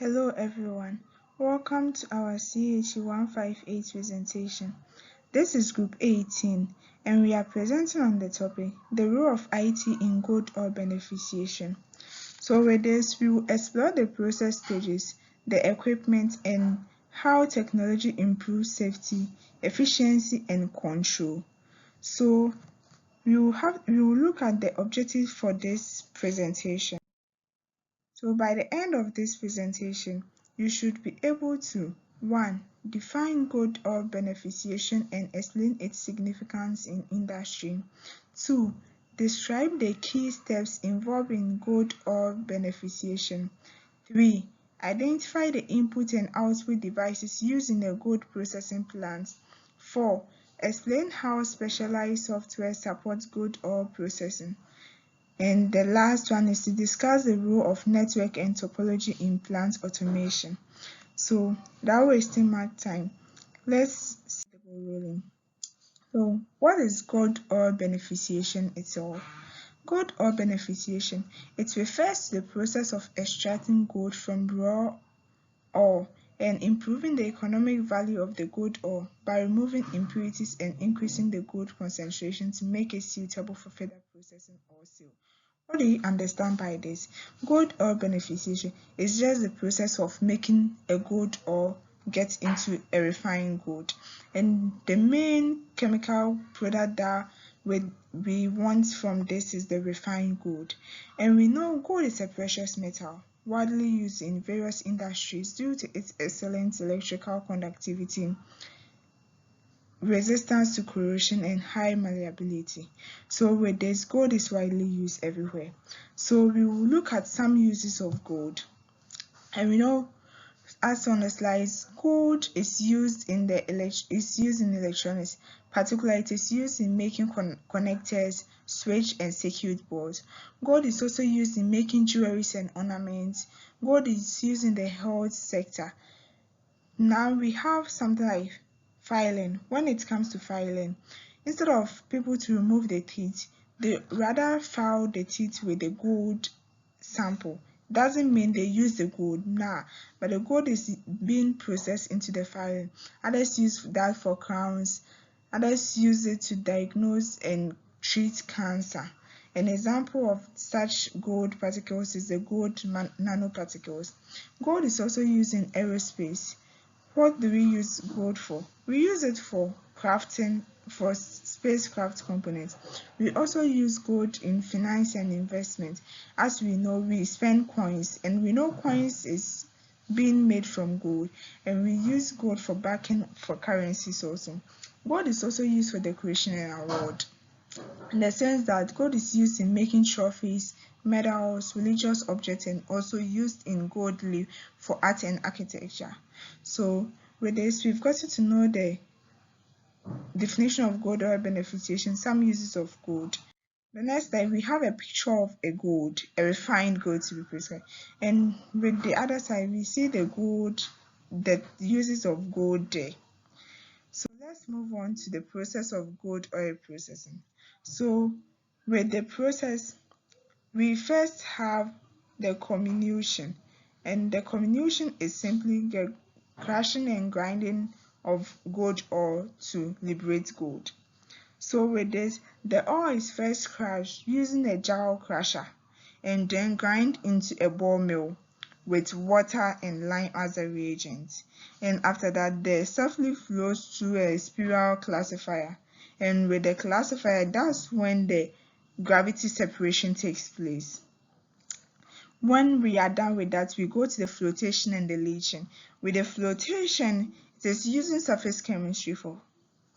Hello everyone, welcome to our CHE 158 presentation. This is Group 18 and we are presenting on the topic, the role of IT in gold ore beneficiation. So with this, we will explore the process stages, the equipment and how technology improves safety, efficiency and control. So we will look at the objectives for this presentation. So by the end of this presentation, you should be able to 1. Define gold ore beneficiation and explain its significance in industry. 2. Describe the key steps involved in gold ore beneficiation. 3. Identify the input and output devices used in a gold processing plant. 4. Explain how specialized software supports gold ore processing. And the last one is to discuss the role of network and topology in plant automation. So without wasting much time, let's see the ball rolling. So what is gold ore beneficiation itself? Gold ore beneficiation, it refers to the process of extracting gold from raw ore and improving the economic value of the gold ore by removing impurities and increasing the gold concentration to make it suitable for further processing or sale. What do you understand by this? Gold ore beneficiation is just the process of making a gold ore get into a refined gold. And the main chemical product that we want from this is the refined gold. And we know gold is a precious metal, widely used in various industries due to its excellent electrical conductivity, resistance to corrosion and high malleability. So with this, gold is widely used everywhere. So we will look at some uses of gold. And we know, as on the slides, gold is used in electronics. Particularly, it is used in making connectors, switch and circuit boards. Gold is also used in making jewelries and ornaments. Gold is used in the health sector. Now we have something like filing. When it comes to filing, instead of people to remove the teeth, they rather file the teeth with the gold sample. Doesn't mean they use the gold, but the gold is being processed into the filing. Others use that for crowns, others use it to diagnose and treat cancer. An example of such gold particles is the gold nanoparticles. Gold is also used in aerospace. What do we use gold for? We use it for crafting, for spacecraft components. We also use gold in finance and investment. As we know, we spend coins, and we know coins is being made from gold, and we use gold for backing for currencies also. Gold is also used for decoration and award, in the sense that gold is used in making trophies, medals, religious objects, and also used in gold leaf for art and architecture. So with this, we've gotten to know the definition of gold ore beneficiation, some uses of gold. The next time we have a picture of a gold, a refined gold to be precise, and with the other side we see the gold, the uses of gold there. So let's move on to the process of gold ore processing. So with the process, we first have the comminution, and the comminution is simply the crushing and grinding of gold ore to liberate gold. So with this, the ore is first crushed using a joule crusher and then grind into a ball mill with water and lime as a reagent. And after that, the softly flows through a spiral classifier. And with the classifier, that's when the gravity separation takes place. When we are done with that, we go to the flotation and the leaching. With the flotation, it is using surface chemistry for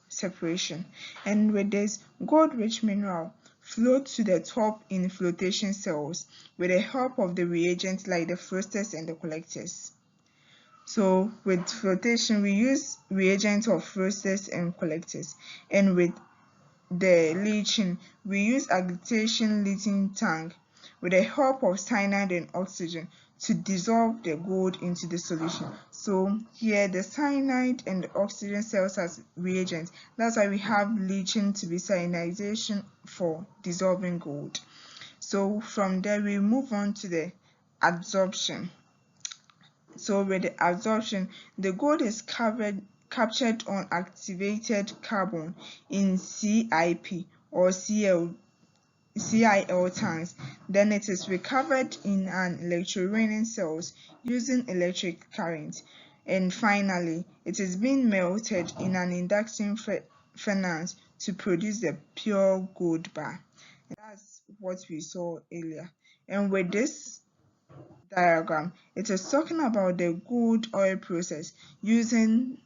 separation. And with this, gold-rich mineral float to the top in flotation cells with the help of the reagents like the frosters and the collectors. So with flotation, we use reagents of frosters and collectors. And with the leaching, we use agitation leaching tank with the help of cyanide and oxygen to dissolve the gold into the solution. So here the cyanide and the oxygen serves as reagents. That's why we have leaching to be cyanidization for dissolving gold. So from there we move on to the absorption. So with the absorption, the gold is captured on activated carbon in CIP or CIL tanks. Then it is recovered in an electrowinning cells using electric current. And finally, it is being melted in an induction furnace to produce the pure gold bar. And that's what we saw earlier. And with this diagram, it is talking about the gold oil process using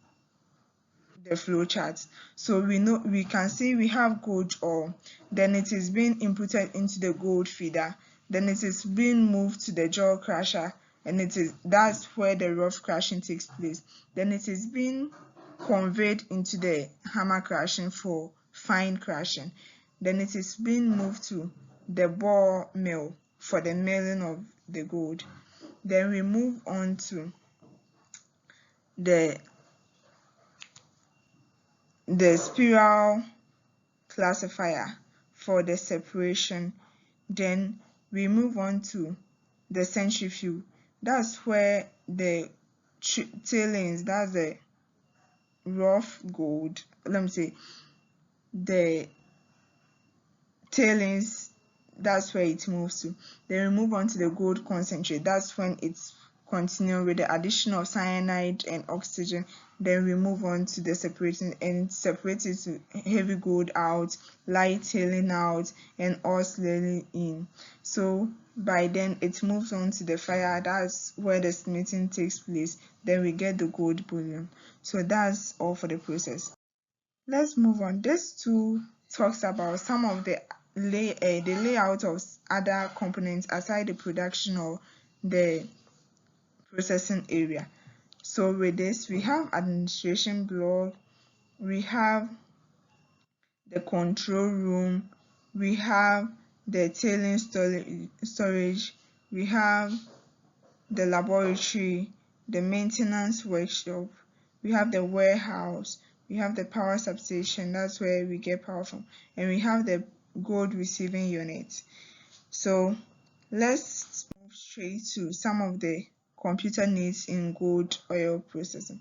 the flow chart. So we can see we have gold ore, then it is being inputted into the gold feeder, then it is being moved to the jaw crusher, and that's where the rough crushing takes place. Then it is being conveyed into the hammer crushing for fine crushing. Then it is being moved to the ball mill for the milling of the gold. Then we move on to the spiral classifier for the separation. Then we move on to the centrifuge. That's where the tailings, that's the rough gold, let me say the tailings, that's where it moves to. Then we move on to the gold concentrate. That's when it's continuing with the addition of cyanide and oxygen. Then we move on to the separating and separate it to heavy gold out, light tailing out, and all slowly in. So by then it moves on to the fire. That's where the smelting takes place. Then we get the gold bullion. So that's all for the process. Let's move on. This too talks about some of the layout of other components aside the production or the processing area. So with this, we have administration block, we have the control room, we have the tailing storage, we have the laboratory, the maintenance workshop, we have the warehouse, we have the power substation, that's where we get power from, and we have the gold receiving unit. So let's move straight to some of the computer needs in gold oil processing.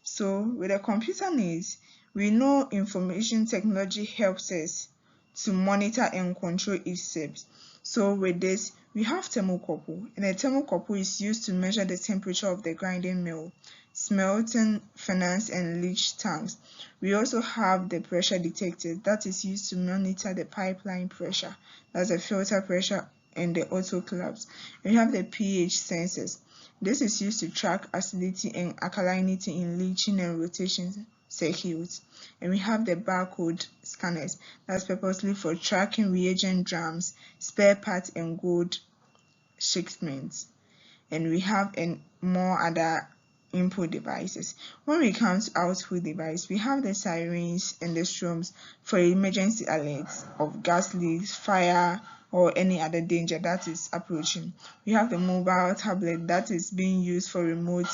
So with the computer needs, we know information technology helps us to monitor and control each step. So with this, we have thermocouple, and a thermocouple is used to measure the temperature of the grinding mill, smelting furnace, and leach tanks. We also have the pressure detector that is used to monitor the pipeline pressure, that's the filter pressure and the autoclaves. We have the pH sensors. This is used to track acidity and alkalinity in leaching and rotation circuits. And we have the barcode scanners, that's purposely for tracking reagent drums, spare parts, and gold shipments. And we have more other input devices. When we come to output device, we have the sirens and the strobes for emergency alerts of gas leaks, fire, or any other danger that is approaching. We have the mobile tablet that is being used for remote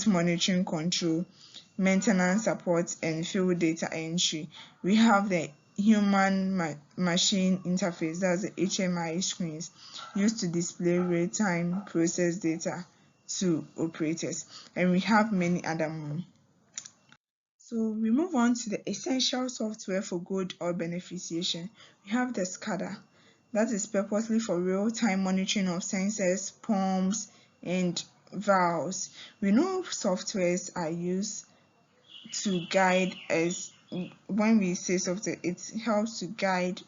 monitoring control, maintenance support, and field data entry. We have the human machine interface, that's the HMI screens, used to display real-time process data to operators, and we have many other more. So we move on to the essential software for gold oil beneficiation. We have the SCADA, that is purposely for real-time monitoring of sensors, pumps, and valves. We know softwares are used to guide us. When we say software, it helps to guide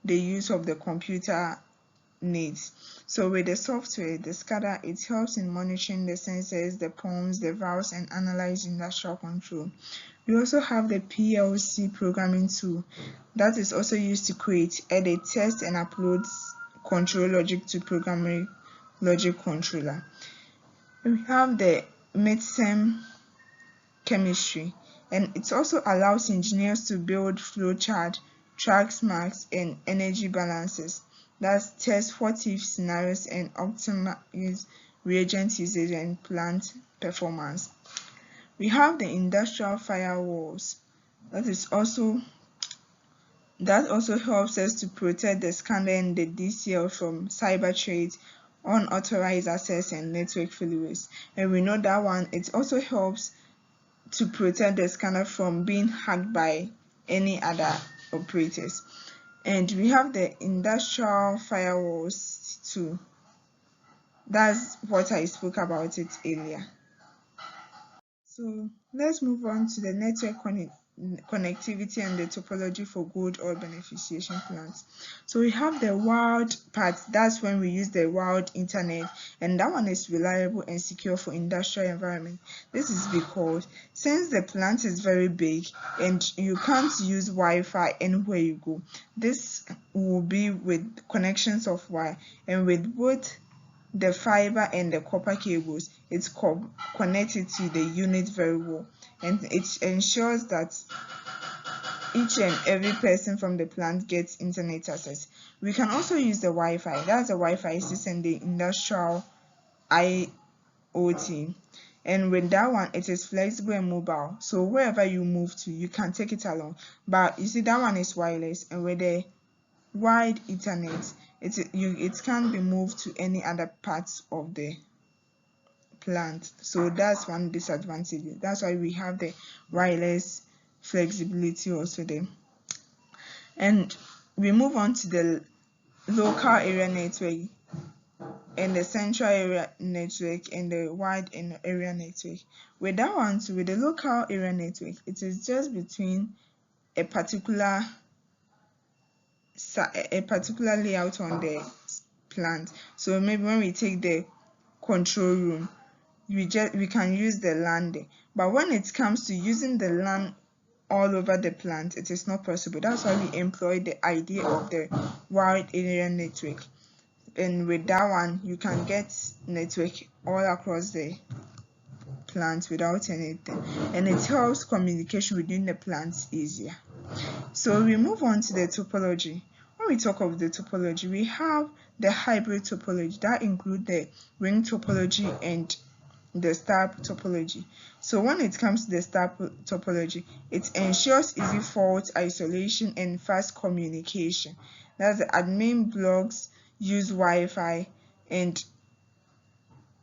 the use of the computer needs. So with the software, the SCADA, it helps in monitoring the sensors, the pumps, the valves, and analyze industrial control. We also have the PLC programming tool that is also used to create, edit, test, and upload control logic to programming logic controller. We have the midsem chemistry, and it also allows engineers to build flowchart, track marks, and energy balances. That's test what if scenarios and optimize reagent usage and plant performance. We have the industrial firewalls. That also helps us to protect the scanner and the DCL from cyber threats unauthorized access and network failures. And we know that one, it also helps to protect the scanner from being hacked by any other operators. And we have the industrial firewalls too. That's what I spoke about it earlier. So let's move on to the network connectivity and the topology for gold ore beneficiation plants. So we have the wired part, that's when we use the wired internet, and that one is reliable and secure for industrial environment. This is because since the plant is very big and you can't use Wi-Fi anywhere you go, this will be with connections of wire, and with both the fiber and the copper cables, it's connected to the unit very well, and it ensures that each and every person from the plant gets internet access. We can also use the Wi-Fi, that's the Wi-Fi system, the industrial IoT, and with that one it is flexible and mobile, so wherever you move to you can take it along. But you see, that one is wireless, and with the wide Ethernet, it can be moved to any other parts of the plant. So that's one disadvantage. That's why we have the wireless flexibility also there. And we move on to the local area network and the central area network and the wide area network. With that one, with the local area network, it is just between a particular layout on the plant. So maybe when we take the control room, we can use the LAN there. But when it comes to using the LAN all over the plant, it is not possible. That's why we employ the idea of the wide area network. And with that one, you can get network all across the plant without anything, and it helps communication within the plants easier. So we move on to the topology. When we talk of the topology, we have the hybrid topology that include the ring topology and the star topology. So when it comes to the star topology, it ensures easy fault isolation and fast communication. That's the admin blocks use Wi-Fi, and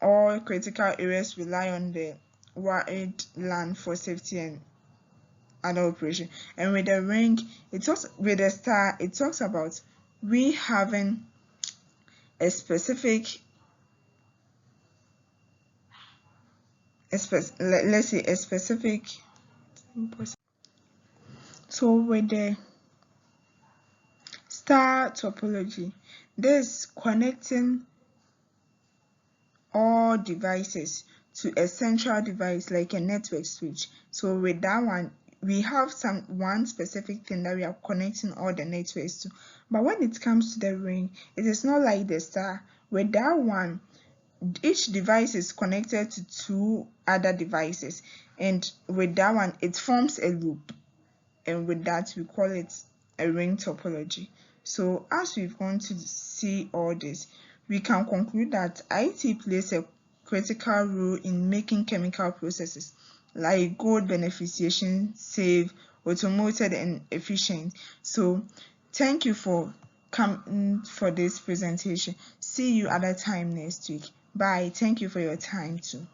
all critical areas rely on the wired LAN for safety and other operation. And with the ring, with the star, it talks about we having a specific let's say a specific. So with the star topology, this connecting all devices to a central device like a network switch. So with that one, we have one specific thing that we are connecting all the networks to. But when it comes to the ring, it is not like the star. With that one, each device is connected to two other devices, and with that one it forms a loop, and with that we call it a ring topology. So as we've gone to see all this, we can conclude that IT plays a critical role in making chemical processes like gold beneficiation safe, automated and efficient. So thank you for coming for this presentation. See you other time next week. Bye. Thank you for your time too.